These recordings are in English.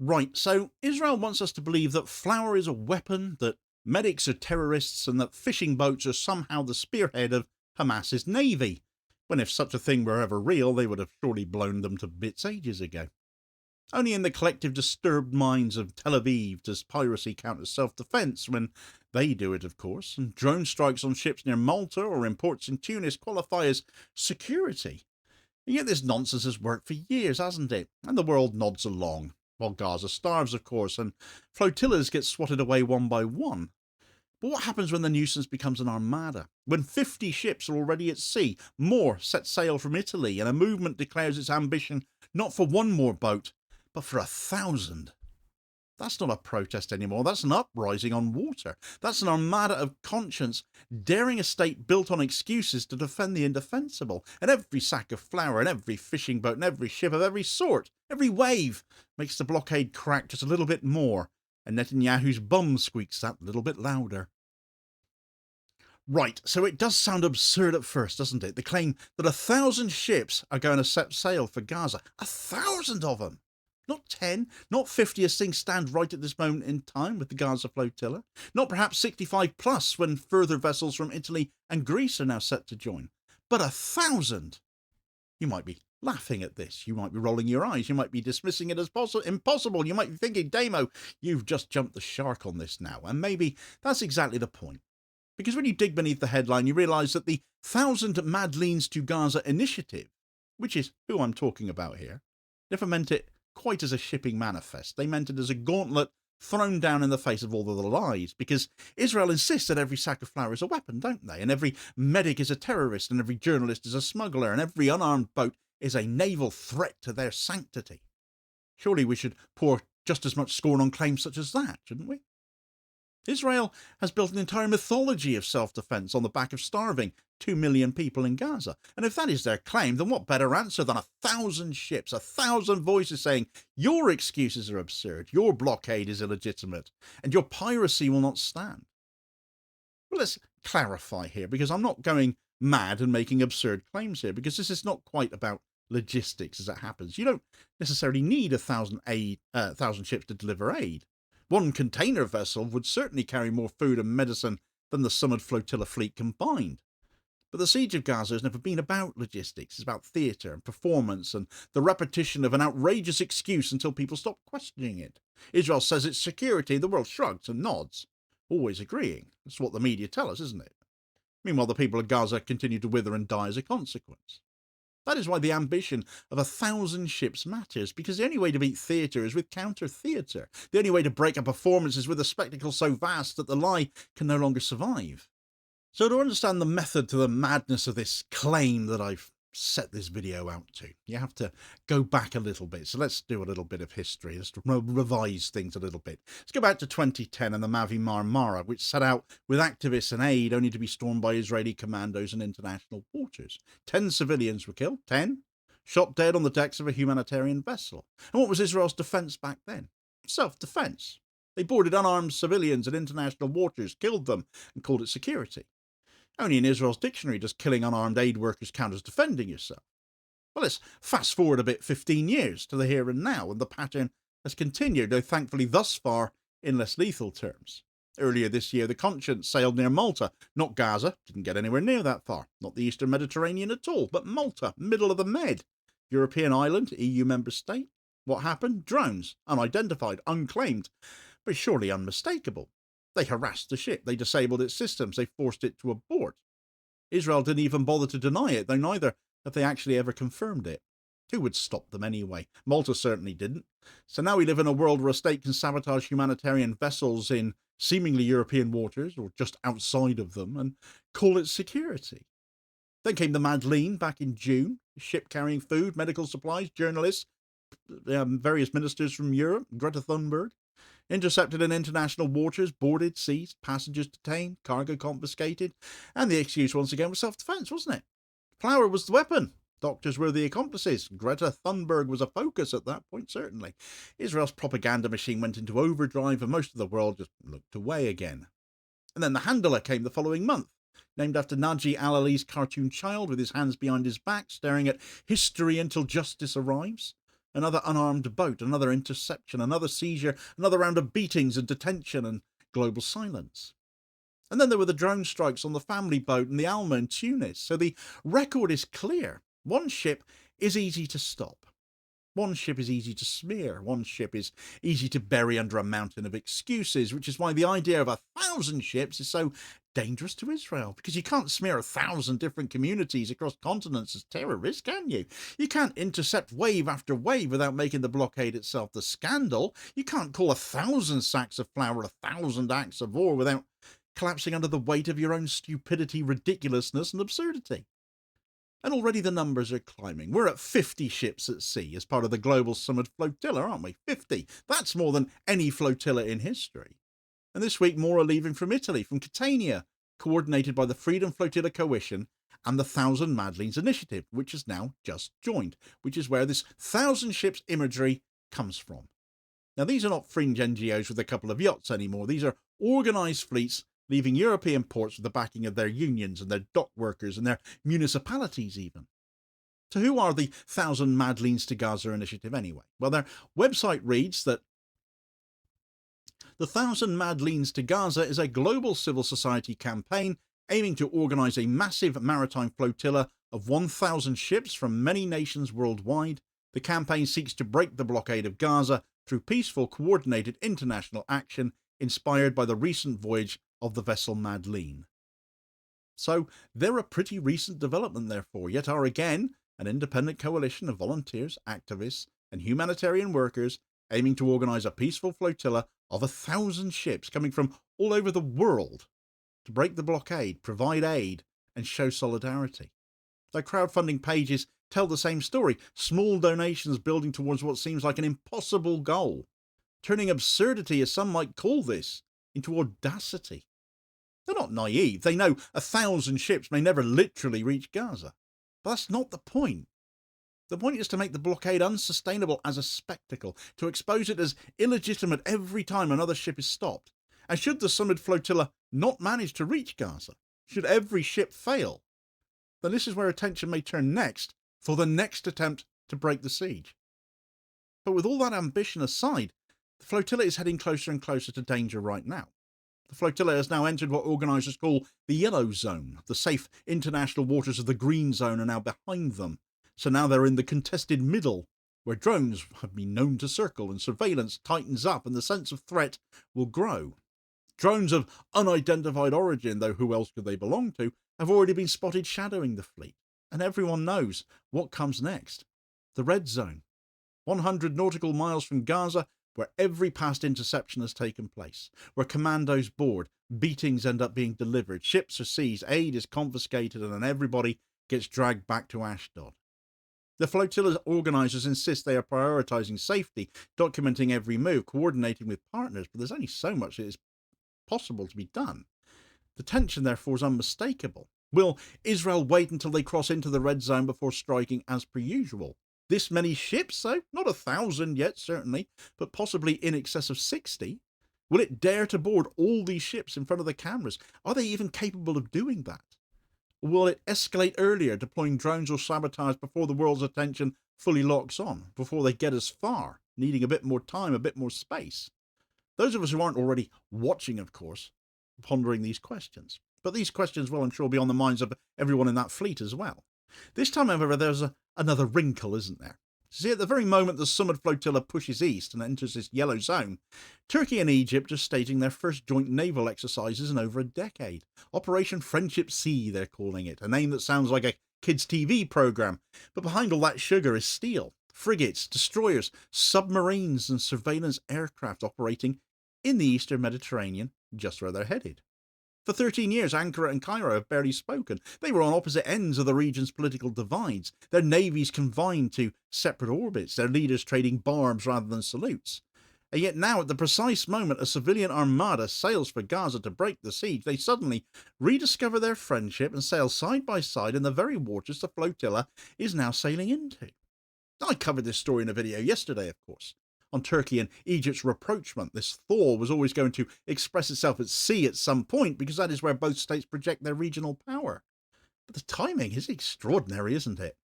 Right, so Israel wants us to believe that flour is a weapon, that medics are terrorists, and that fishing boats are somehow the spearhead of Hamas's navy, when if such a thing were ever real, they would have surely blown them to bits ages ago. Only in the collective disturbed minds of Tel Aviv does piracy count as self-defense, when they do it, of course, and drone strikes on ships near Malta or in ports in Tunis qualify as security. And yet this nonsense has worked for years, hasn't it? And the world nods along, while Gaza starves, of course, and flotillas get swatted away one by one. But what happens when the nuisance becomes an armada? When 50 ships are already at sea, more set sail from Italy, and a movement declares its ambition not for one more boat, but for 1,000. That's not a protest anymore. That's an uprising on water. That's an armada of conscience daring a state built on excuses to defend the indefensible. And every sack of flour and every fishing boat and every ship of every sort, every wave, makes the blockade crack just a little bit more, and Netanyahu's bum squeaks that little bit louder. Right, so it does sound absurd at first, doesn't it? The claim that 1,000 ships are going to set sail for Gaza. 1,000 of them! Not 10, not 50 as things stand right at this moment in time with the Gaza Flotilla. Not perhaps 65 plus when further vessels from Italy and Greece are now set to join. But 1,000! You might be laughing at this. You might be rolling your eyes. You might be dismissing it as impossible. You might be thinking, Damo, you've just jumped the shark on this now. And maybe that's exactly the point. Because when you dig beneath the headline, you realise that the 1,000 Mad Leans to Gaza initiative, which is who I'm talking about here, never meant it quite as a shipping manifest. They meant it as a gauntlet thrown down in the face of all of the lies, because Israel insists that every sack of flour is a weapon, don't they? And every medic is a terrorist, and every journalist is a smuggler, and every unarmed boat is a naval threat to their sanctity. Surely we should pour just as much scorn on claims such as that, shouldn't we? Israel has built an entire mythology of self-defense on the back of starving 2 million people in Gaza. And if that is their claim, then what better answer than 1,000 ships, 1,000 voices saying, your excuses are absurd, your blockade is illegitimate, and your piracy will not stand. Well, let's clarify here, because I'm not going mad and making absurd claims here, because this is not quite about logistics as it happens. You don't necessarily need 1,000 ships to deliver aid. One container vessel would certainly carry more food and medicine than the summered flotilla fleet combined. But the siege of Gaza has never been about logistics. It's about theatre and performance and the repetition of an outrageous excuse until people stop questioning it. Israel says it's security, the world shrugs and nods, always agreeing. That's what the media tell us, isn't it? Meanwhile, the people of Gaza continue to wither and die as a consequence. That is why the ambition of 1,000 ships matters, because the only way to beat theatre is with counter-theatre. The only way to break a performance is with a spectacle so vast that the lie can no longer survive. So to understand the method to the madness of this claim that I've set this video out to, you have to go back a little bit. So let's do a little bit of history. Let's revise things a little bit. Let's go back to 2010 and the Mavi Marmara, which set out with activists and aid only to be stormed by Israeli commandos in international waters. 10 civilians were killed, 10 shot dead on the decks of a humanitarian vessel. And what was Israel's defence back then? Self-defence. They boarded unarmed civilians in international waters, killed them, and called it security. Only in Israel's dictionary does killing unarmed aid workers count as defending yourself. Well, let's fast forward a bit 15 years to the here and now, and the pattern has continued, though thankfully thus far in less lethal terms. Earlier this year, the Conscience sailed near Malta, not Gaza, didn't get anywhere near that far, not the Eastern Mediterranean at all, but Malta, middle of the Med, European island, EU member state. What happened? Drones, unidentified, unclaimed, but surely unmistakable. They harassed the ship, they disabled its systems, they forced it to abort. Israel didn't even bother to deny it, though neither have they actually ever confirmed it. Who would stop them anyway? Malta certainly didn't. So now we live in a world where a state can sabotage humanitarian vessels in seemingly European waters, or just outside of them, and call it security. Then came the Mad Lean back in June, a ship carrying food, medical supplies, journalists, various ministers from Europe, Greta Thunberg. Intercepted in international waters, boarded, seized, passengers detained, cargo confiscated, and the excuse once again was self-defense, wasn't it? Flour was the weapon. Doctors were the accomplices. Greta Thunberg was a focus at that point, certainly. Israel's propaganda machine went into overdrive and most of the world just looked away again. And then the handler came the following month, named after Naji Al-Ali's cartoon child with his hands behind his back, staring at history until justice arrives. Another unarmed boat, another interception, another seizure, another round of beatings and detention and global silence. And then there were the drone strikes on the family boat and the Alma in Tunis. So the record is clear. One ship is easy to stop. One ship is easy to smear. One ship is easy to bury under a mountain of excuses, which is why the idea of 1,000 ships is so dangerous to Israel, because you can't smear 1,000 different communities across continents as terrorists, can you? You can't intercept wave after wave without making the blockade itself the scandal. You can't call 1,000 sacks of flour 1,000 acts of war without collapsing under the weight of your own stupidity, ridiculousness, and absurdity. And already the numbers are climbing. We're at 50 ships at sea as part of the global summit's flotilla, aren't we? 50. That's more than any flotilla in history. And this week more are leaving from Italy, from Catania, coordinated by the Freedom Flotilla Coalition and the 1,000 Madeleines Initiative, which has now just joined, which is where this 1,000 ships imagery comes from. Now, these are not fringe NGOs with a couple of yachts anymore. These are organised fleets leaving European ports with the backing of their unions and their dock workers and their municipalities even. So who are the 1,000 Madeleines to Gaza initiative anyway? Well, their website reads that the 1,000 Madeleines to Gaza is a global civil society campaign aiming to organise a massive maritime flotilla of 1,000 ships from many nations worldwide. The campaign seeks to break the blockade of Gaza through peaceful, coordinated international action inspired by the recent voyage of the vessel Madeleine. So they're a pretty recent development, therefore, yet are again an independent coalition of volunteers, activists, and humanitarian workers aiming to organise a peaceful flotilla of 1,000 ships coming from all over the world to break the blockade, provide aid, and show solidarity. Their crowdfunding pages tell the same story, small donations building towards what seems like an impossible goal, turning absurdity, as some might call this, into audacity. They're not naive. They know 1,000 ships may never literally reach Gaza. But that's not the point. The point is to make the blockade unsustainable as a spectacle, to expose it as illegitimate every time another ship is stopped. And should the summit flotilla not manage to reach Gaza, should every ship fail, then this is where attention may turn next for the next attempt to break the siege. But with all that ambition aside, the flotilla is heading closer and closer to danger right now. The flotilla has now entered what organisers call the yellow zone. The safe international waters of the green zone are now behind them. So now they're in the contested middle, where drones have been known to circle and surveillance tightens up and the sense of threat will grow. Drones of unidentified origin, though who else could they belong to, have already been spotted shadowing the fleet. And everyone knows what comes next. The red zone. 100 nautical miles from Gaza, where every past interception has taken place, where commandos board, beatings end up being delivered, ships are seized, aid is confiscated, and then everybody gets dragged back to Ashdod. The flotilla's organisers insist they are prioritising safety, documenting every move, coordinating with partners, but there's only so much that is possible to be done. The tension, therefore, is unmistakable. Will Israel wait until they cross into the red zone before striking as per usual? This many ships, though? Not 1,000 yet, certainly, but possibly in excess of 60. Will it dare to board all these ships in front of the cameras? Are they even capable of doing that? Or will it escalate earlier, deploying drones or sabotage before the world's attention fully locks on, before they get as far, needing a bit more time, a bit more space? Those of us who aren't already watching, of course, pondering these questions. But these questions will, I'm sure, be on the minds of everyone in that fleet as well. This time, however, there's another wrinkle, isn't there? See, at the very moment the summit flotilla pushes east and enters this yellow zone, Turkey and Egypt are staging their first joint naval exercises in over a decade. Operation Friendship Sea, they're calling it, a name that sounds like a kids' TV programme. But behind all that sugar is steel, frigates, destroyers, submarines and surveillance aircraft operating in the Eastern Mediterranean, just where they're headed. For 13 years, Ankara and Cairo have barely spoken. They were on opposite ends of the region's political divides, their navies confined to separate orbits, their leaders trading barbs rather than salutes. And yet now, at the precise moment a civilian armada sails for Gaza to break the siege, they suddenly rediscover their friendship and sail side by side in the very waters the flotilla is now sailing into. I covered this story in a video yesterday, of course, on Turkey and Egypt's rapprochement. This thaw was always going to express itself at sea at some point, because that is where both states project their regional power. But the timing is extraordinary, isn't it?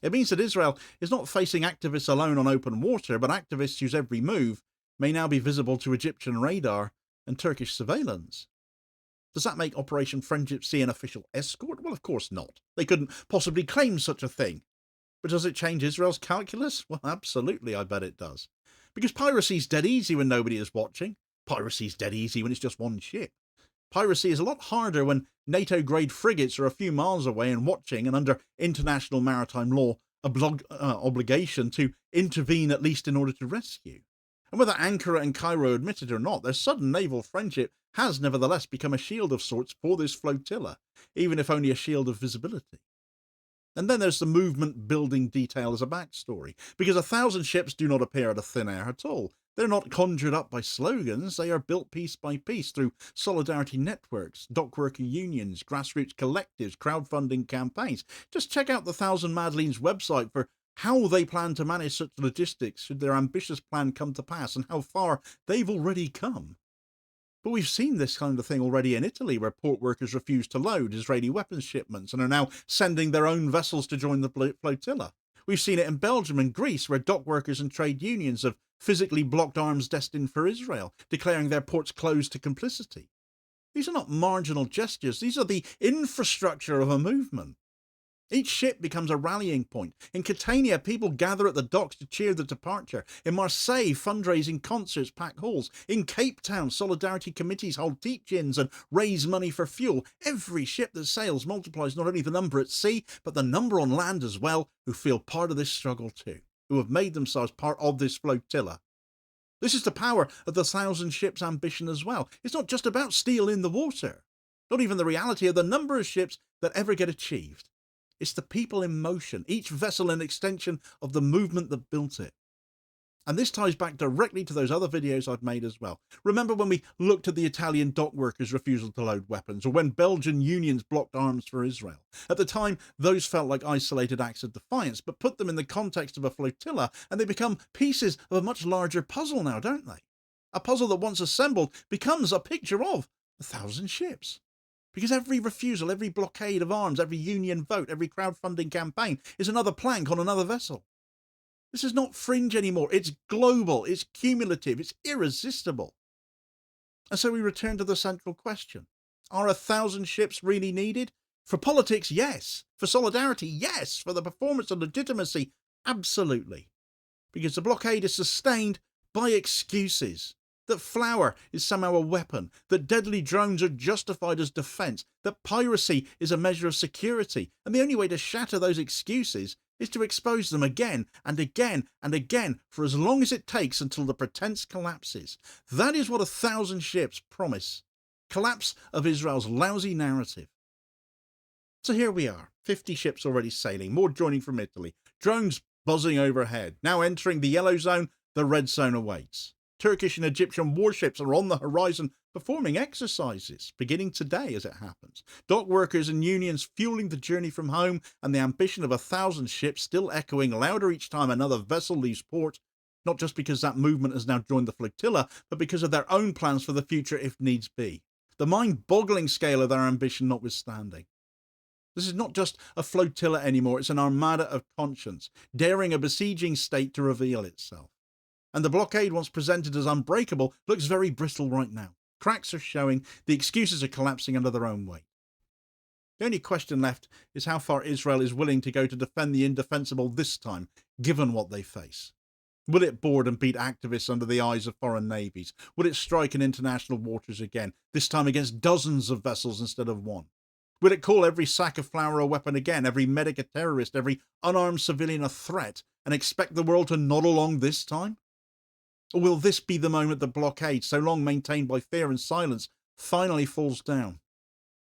It means that Israel is not facing activists alone on open water, but activists whose every move may now be visible to Egyptian radar and Turkish surveillance. Does that make Operation Friendship Sea an official escort? Well, of course not. They couldn't possibly claim such a thing. But does it change Israel's calculus? Well, absolutely, I bet it does. Because piracy's dead easy when nobody is watching. Piracy's dead easy when it's just one ship. Piracy is a lot harder when NATO-grade frigates are a few miles away and watching, and under international maritime law, obligation to intervene at least in order to rescue. And whether Ankara and Cairo admit it or not, their sudden naval friendship has nevertheless become a shield of sorts for this flotilla, even if only a shield of visibility. And then there's the movement building detail as a backstory, because 1,000 ships do not appear out of thin air at all. They're not conjured up by slogans, they are built piece by piece through solidarity networks, dockworker unions, grassroots collectives, crowdfunding campaigns. Just check out the Thousand Madeleines website for how they plan to manage such logistics should their ambitious plan come to pass, and how far they've already come. But we've seen this kind of thing already in Italy, where port workers refuse to load Israeli weapons shipments and are now sending their own vessels to join the flotilla. We've seen it in Belgium and Greece, where dock workers and trade unions have physically blocked arms destined for Israel, declaring their ports closed to complicity. These are not marginal gestures, these are the infrastructure of a movement. Each ship becomes a rallying point. In Catania, people gather at the docks to cheer the departure. In Marseille, fundraising concerts pack halls. In Cape Town, solidarity committees hold teach-ins and raise money for fuel. Every ship that sails multiplies not only the number at sea, but the number on land as well, who feel part of this struggle too, who have made themselves part of this flotilla. This is the power of the 1,000 ships ambition as well. It's not just about steel in the water, not even the reality of the number of ships that ever get achieved. It's the people in motion, each vessel an extension of the movement that built it. And this ties back directly to those other videos I've made as well. Remember when we looked at the Italian dock workers' refusal to load weapons, or when Belgian unions blocked arms for Israel? At the time, those felt like isolated acts of defiance, but put them in the context of a flotilla, and they become pieces of a much larger puzzle now, don't they? A puzzle that once assembled becomes a picture of 1,000 ships. Because every refusal, every blockade of arms, every union vote, every crowdfunding campaign is another plank on another vessel. This is not fringe anymore. It's global, it's cumulative, it's irresistible. And so we return to the central question. Are 1,000 ships really needed? For politics, yes. For solidarity, yes. For the performance of legitimacy, absolutely. Because the blockade is sustained by excuses. That flour is somehow a weapon, that deadly drones are justified as defence, that piracy is a measure of security, and the only way to shatter those excuses is to expose them again and again and again for as long as it takes until the pretense collapses. That is what 1,000 ships promise. Collapse of Israel's lousy narrative. So here we are, 50 ships already sailing, more joining from Italy, drones buzzing overhead, now entering the yellow zone, the red zone awaits. Turkish and Egyptian warships are on the horizon performing exercises, beginning today as it happens. Dock workers and unions fueling the journey from home, and the ambition of 1,000 ships still echoing louder each time another vessel leaves port, not just because that movement has now joined the flotilla, but because of their own plans for the future if needs be. The mind-boggling scale of their ambition notwithstanding. This is not just a flotilla anymore, it's an armada of conscience, daring a besieging state to reveal itself. And the blockade, once presented as unbreakable, looks very brittle right now. Cracks are showing, the excuses are collapsing under their own weight. The only question left is how far Israel is willing to go to defend the indefensible this time, given what they face. Will it board and beat activists under the eyes of foreign navies? Will it strike in international waters again, this time against dozens of vessels instead of one? Will it call every sack of flour a weapon again, every medic a terrorist, every unarmed civilian a threat, and expect the world to nod along this time? Or will this be the moment the blockade, so long maintained by fear and silence, finally falls down?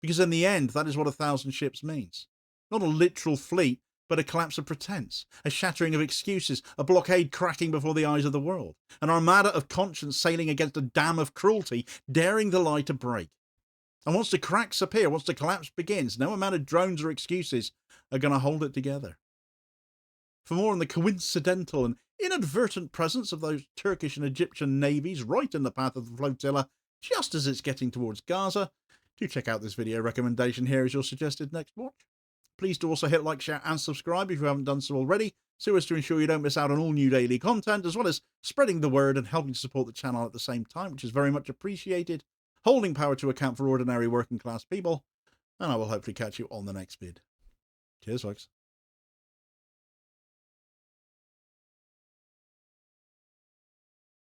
Because in the end, that is what 1,000 ships means. Not a literal fleet, but a collapse of pretense, a shattering of excuses, a blockade cracking before the eyes of the world, an armada of conscience sailing against a dam of cruelty, daring the lie to break. And once the cracks appear, once the collapse begins, no amount of drones or excuses are going to hold it together. For more on the coincidental and inadvertent presence of those Turkish and Egyptian navies right in the path of the flotilla, just as it's getting towards Gaza, do check out this video recommendation here as your suggested next watch. Please do also hit like, share, and subscribe if you haven't done so already, so as to ensure you don't miss out on all new daily content, as well as spreading the word and helping to support the channel at the same time, which is very much appreciated. Holding power to account for ordinary working class people, and I will hopefully catch you on the next vid. Cheers, folks.